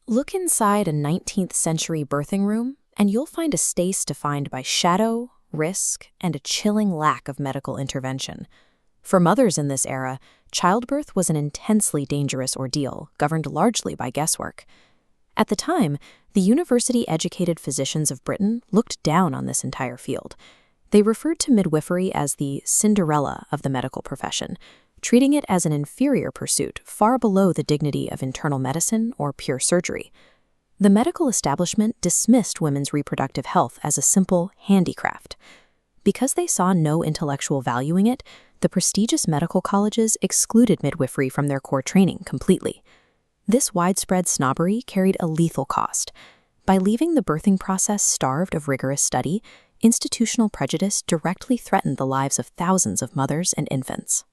Look inside a 19th century birthing room, and you'll find a space defined by shadow, risk, and a chilling lack of medical intervention. For mothers in this era, childbirth was an intensely dangerous ordeal, governed largely by guesswork. At the time, the university-educated physicians of Britain looked down on this entire field. They referred to midwifery as the Cinderella of the medical profession, treating it as an inferior pursuit far below the dignity of internal medicine or pure surgery. The medical establishment dismissed women's reproductive health as a simple handicraft. Because they saw no intellectual value in it, the prestigious medical colleges excluded midwifery from their core training completely. This widespread snobbery carried a lethal cost. By leaving the birthing process starved of rigorous study, institutional prejudice directly threatened the lives of thousands of mothers and infants.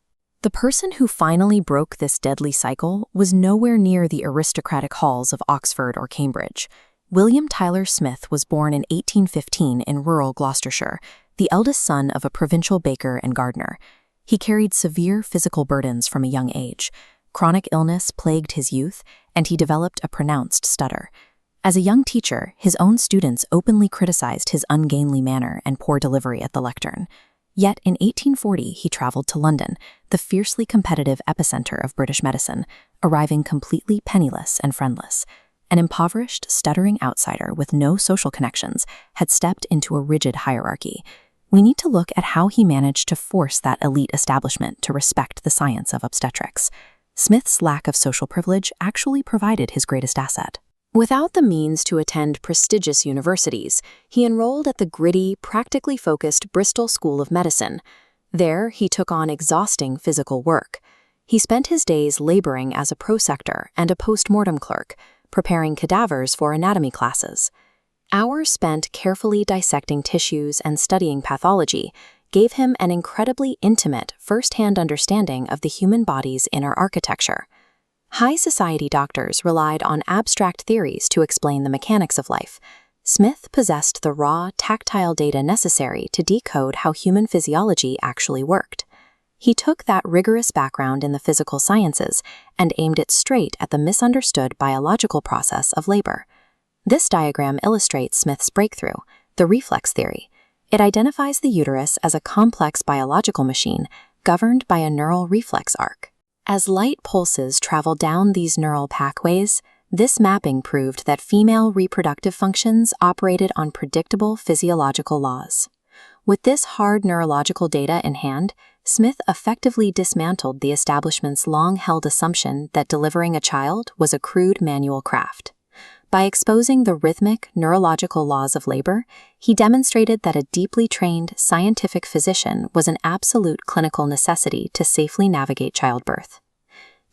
The person who finally broke this deadly cycle was nowhere near the aristocratic halls of Oxford or Cambridge. William Tyler Smith was born in 1815 in rural Gloucestershire, the eldest son of a provincial baker and gardener. He carried severe physical burdens from a young age. Chronic illness plagued his youth, and he developed a pronounced stutter. As a young teacher, his own students openly criticized his ungainly manner and poor delivery at the lectern. Yet in 1840 he traveled to London, the fiercely competitive epicenter of British medicine, arriving completely penniless and friendless. An impoverished, stuttering outsider with no social connections had stepped into a rigid hierarchy. We need to look at how he managed to force that elite establishment to respect the science of obstetrics. Smith's lack of social privilege actually provided his greatest asset. Without the means to attend prestigious universities, he enrolled at the gritty, practically focused Bristol School of Medicine. There, he took on exhausting physical work. He spent his days laboring as a prosector and a post-mortem clerk, preparing cadavers for anatomy classes. Hours spent carefully dissecting tissues and studying pathology gave him an incredibly intimate, first-hand understanding of the human body's inner architecture. High society doctors relied on abstract theories to explain the mechanics of life. Smith possessed the raw, tactile data necessary to decode how human physiology actually worked. He took that rigorous background in the physical sciences and aimed it straight at the misunderstood biological process of labor. This diagram illustrates Smith's breakthrough, the reflex theory. It identifies the uterus as a complex biological machine governed by a neural reflex arc. As light pulses travel down these neural pathways, this mapping proved that female reproductive functions operated on predictable physiological laws. With this hard neurological data in hand, Smith effectively dismantled the establishment's long-held assumption that delivering a child was a crude manual craft. By exposing the rhythmic, neurological laws of labor, he demonstrated that a deeply trained scientific physician was an absolute clinical necessity to safely navigate childbirth.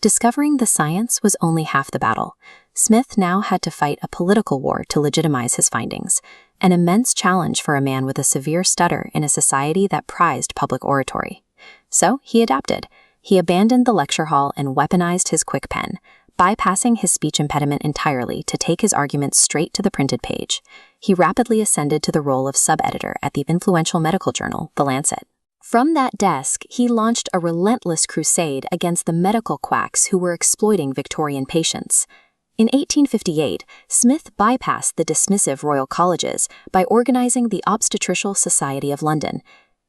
Discovering the science was only half the battle. Smith now had to fight a political war to legitimize his findings, an immense challenge for a man with a severe stutter in a society that prized public oratory. So he adapted. He abandoned the lecture hall and weaponized his quick pen, bypassing his speech impediment entirely to take his arguments straight to the printed page. He rapidly ascended to the role of sub-editor at the influential medical journal, The Lancet. From that desk, he launched a relentless crusade against the medical quacks who were exploiting Victorian patients. In 1858, Smith bypassed the dismissive royal colleges by organizing the Obstetricial Society of London.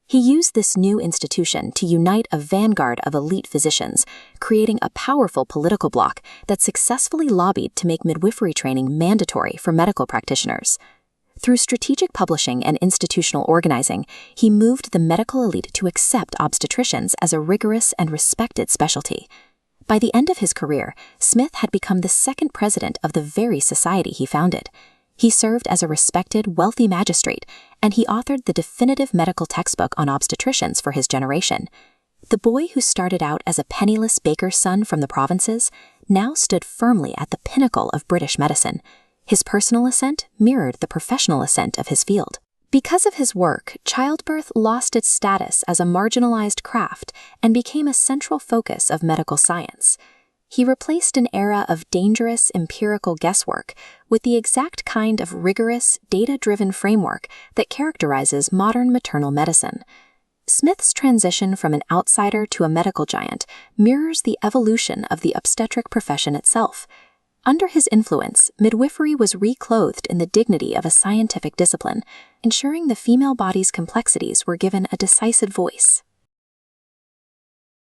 He used this new institution to unite a vanguard of elite physicians, creating a powerful political bloc that successfully lobbied to make midwifery training mandatory for medical practitioners. Through strategic publishing and institutional organizing, he moved the medical elite to accept obstetricians as a rigorous and respected specialty. By the end of his career, Smith had become the second president of the very society he founded. He served as a respected, wealthy magistrate, and he authored the definitive medical textbook on obstetricians for his generation. The boy who started out as a penniless baker's son from the provinces now stood firmly at the pinnacle of British medicine. His personal ascent mirrored the professional ascent of his field. Because of his work, childbirth lost its status as a marginalized craft and became a central focus of medical science. He replaced an era of dangerous empirical guesswork with the exact kind of rigorous, data-driven framework that characterizes modern maternal medicine. Smith's transition from an outsider to a medical giant mirrors the evolution of the obstetric profession itself. Under his influence, midwifery was reclothed in the dignity of a scientific discipline, ensuring the female body's complexities were given a decisive voice.